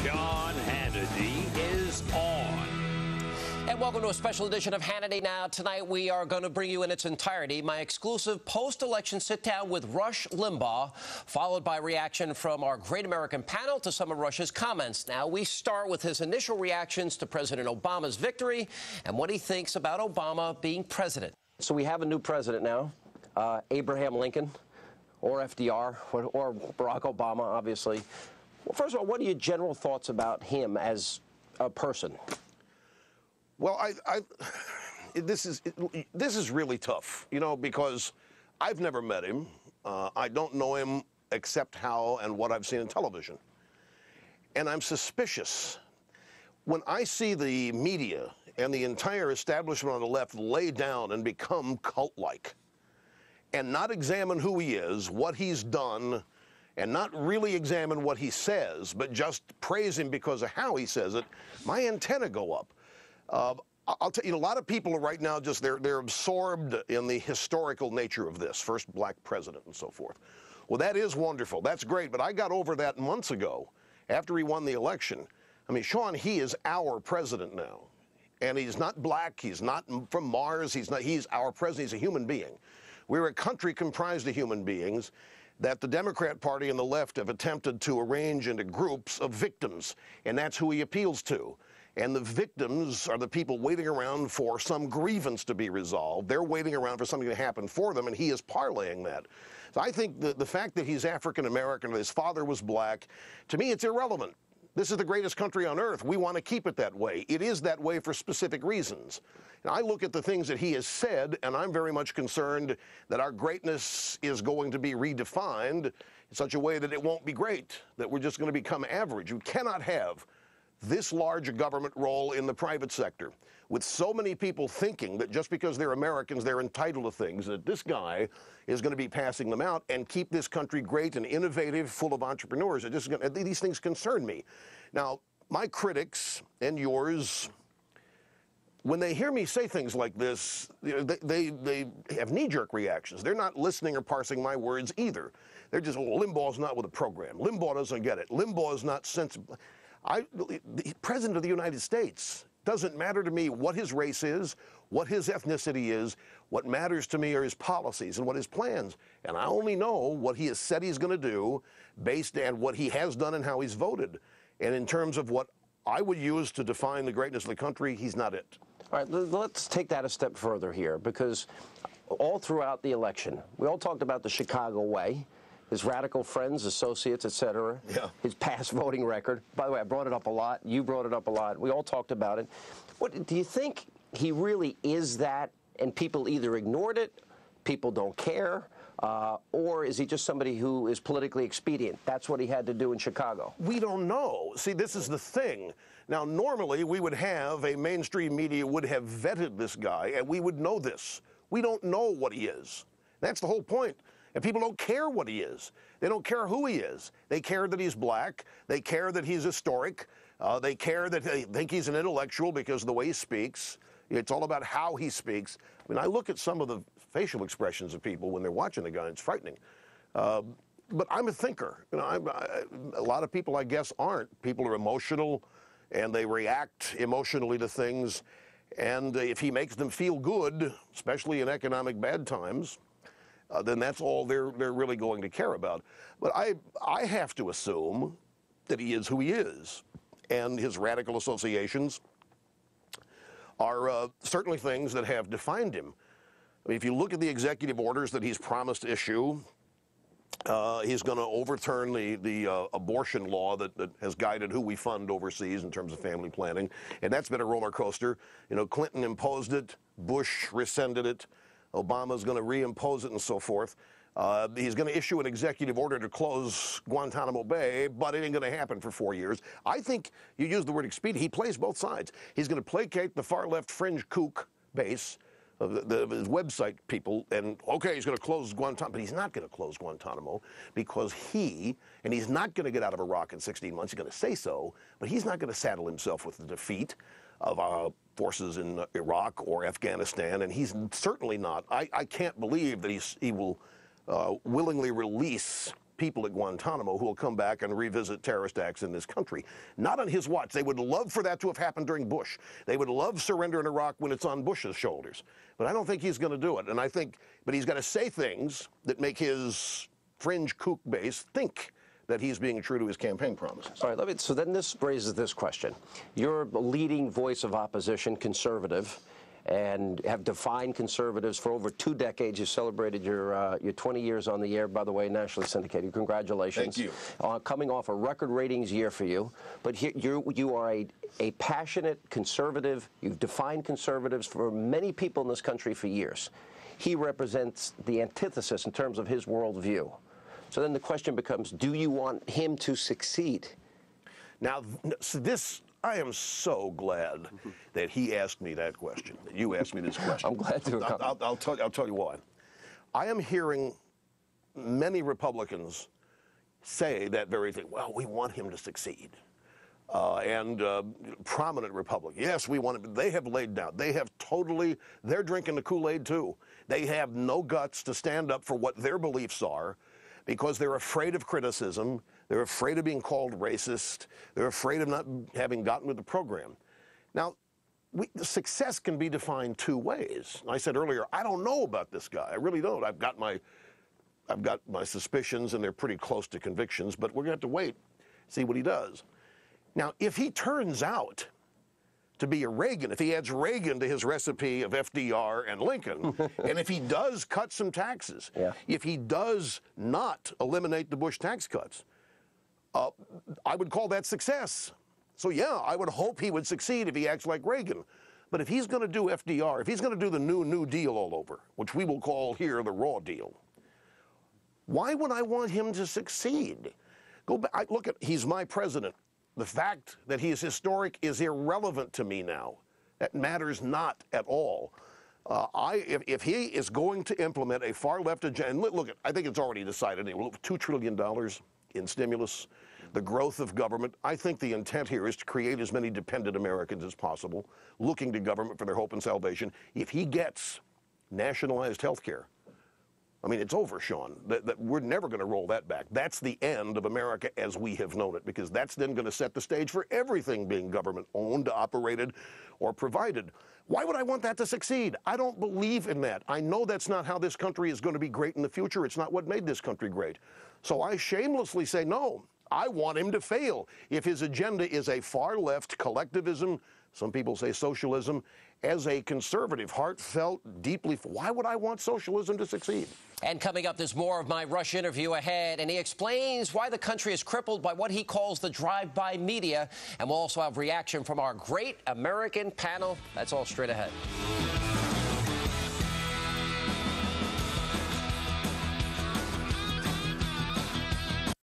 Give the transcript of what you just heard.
Sean Hannity is on. And welcome to a special edition of Hannity Now. Tonight we are going to bring you in its entirety my exclusive post-election sit-down with Rush Limbaugh, followed by reaction from our Great American panel to some of Rush's comments. Now we start with his initial reactions to President Obama's victory and what he thinks about Obama being president. So we have a new president now, Abraham Lincoln, or FDR, or Barack Obama, obviously. Well, first of all, what are your general thoughts about him as a person? Well, this is really tough, you know, because I've never met him. I don't know him except how and what I've seen in television. And I'm suspicious. When I see the media and the entire establishment on the left lay down and become cult-like and not examine who he is, what he's done, and not really examine what he says, but just praise him because of how he says it, my antenna go up. I'll tell you, a lot of people are right now just, they're absorbed in the historical nature of this, first black president and so forth. Well, that is wonderful. That's great. But I got over that months ago after he won the election. I mean, Sean, he is our president now. And he's not black. He's not from Mars. He's our president. He's a human being. We're a country comprised of human beings that the Democrat Party and the left have attempted to arrange into groups of victims. And that's who he appeals to. And the victims are the people waiting around for some grievance to be resolved. They're waiting around for something to happen for them, and he is parlaying that. So I think the fact that he's African-American, his father was black, to me it's irrelevant. This is the greatest country on earth. We want to keep it that way. It is that way for specific reasons. And I look at the things that he has said, and I'm very much concerned that our greatness is going to be redefined in such a way that it won't be great, that we're just going to become average. You cannot have this large a government role in the private sector, with so many people thinking that just because they're Americans, they're entitled to things, that this guy is going to be passing them out and keep this country great and innovative, full of entrepreneurs. These things concern me. Now, my critics and yours, when they hear me say things like this, they have knee-jerk reactions. They're not listening or parsing my words either. They're just, Limbaugh's not with a program. Limbaugh doesn't get it. Limbaugh is not sensible. The President of the United States, doesn't matter to me what his race is, what his ethnicity is. What matters to me are his policies and what his plans. And I only know what he has said he's going to do based on what he has done and how he's voted. And in terms of what I would use to define the greatness of the country, he's not it. All right, let's take that a step further here, because all throughout the election, we all talked about the Chicago way, his radical friends, associates, et cetera, his past voting record. By the way, I brought it up a lot. You brought it up a lot. We all talked about it. What do you think he really is that, and people either ignored it, people don't care, or is he just somebody who is politically expedient? That's what he had to do in Chicago. We don't know. See, this is the thing. Now, normally we would have a mainstream media would have vetted this guy, and we would know this. We don't know what he is. That's the whole point. And people don't care what he is. They don't care who he is. They care that he's black. They care that he's historic. They care that they think he's an intellectual because of the way he speaks. It's all about how he speaks. I mean, I look at some of the facial expressions of people when they're watching the guy. It's frightening. But I'm a thinker. You know, a lot of people, I guess, aren't. People are emotional, and they react emotionally to things. And if he makes them feel good, especially in economic bad times, then that's all they're really going to care about. But I have to assume that he is who he is, and his radical associations are certainly things that have defined him. I mean, if you look at the executive orders that he's promised to issue, he's going to overturn the abortion law that has guided who we fund overseas in terms of family planning, and that's been a roller coaster. You know, Clinton imposed it, Bush rescinded it, Obama's going to reimpose it and so forth. He's going to issue an executive order to close Guantanamo Bay, but it ain't going to happen for 4 years. I think you use the word expedient. He plays both sides. He's going to placate the far-left fringe kook base of his website people, and okay, he's going to close Guantanamo, but he's not going to close Guantanamo because he's not going to get out of Iraq in 16 months. He's going to say so, but he's not going to saddle himself with the defeat of forces in Iraq or Afghanistan, and he's certainly not. I can't believe that he will willingly release people at Guantanamo who will come back and revisit terrorist acts in this country. Not on his watch. They would love for that to have happened during Bush. They would love surrender in Iraq when it's on Bush's shoulders. But I don't think he's going to do it. And I think, but he's got to say things that make his fringe kook base think that he's being true to his campaign promises. All right, so then this raises this question. You're a leading voice of opposition, conservative, and have defined conservatives for over 2 decades. You celebrated your 20 years on the air, by the way, nationally syndicated. Congratulations. Thank you. Coming off a record ratings year for you. But here, you are a passionate conservative. You've defined conservatives for many people in this country for years. He represents the antithesis in terms of his worldview. So then the question becomes, do you want him to succeed? Now, I am so glad that he asked me that question, that you asked me this question. I'm glad to. I'll tell you why. I am hearing many Republicans say that very thing. Well, we want him to succeed. And prominent Republicans, yes, we want him. They have laid down. They're drinking the Kool-Aid too. They have no guts to stand up for what their beliefs are because they're afraid of criticism. They're afraid of being called racist. They're afraid of not having gotten with the program. Now, success can be defined 2 ways. I said earlier, I don't know about this guy. I really don't. I've got my suspicions, and they're pretty close to convictions, but we're going to have to wait, see what he does. Now, if he turns out to be a Reagan, if he adds Reagan to his recipe of FDR and Lincoln, and if he does cut some taxes, if he does not eliminate the Bush tax cuts, I would call that success. So, yeah, I would hope he would succeed if he acts like Reagan. But if he's going to do FDR, if he's going to do the New Deal all over, which we will call here the raw deal, why would I want him to succeed? Go back. Look, he's my president. The fact that he is historic is irrelevant to me now. That matters not at all. If he is going to implement a far-left agenda, and look, I think it's already decided, $2 trillion in stimulus, the growth of government. I think the intent here is to create as many dependent Americans as possible, looking to government for their hope and salvation. If he gets nationalized health care, I mean, it's over, Sean. We're never going to roll that back. That's the end of America as we have known it, because that's then going to set the stage for everything being government-owned, operated, or provided. Why would I want that to succeed? I don't believe in that. I know that's not how this country is going to be great in the future. It's not what made this country great. So I shamelessly say no. I want him to fail. If his agenda is a far-left collectivism, some people say socialism, as a conservative, heartfelt, deeply, why would I want socialism to succeed? And coming up, there's more of my Rush interview ahead, and he explains why the country is crippled by what he calls the drive-by media. And we'll also have reaction from our great American panel. That's all straight ahead.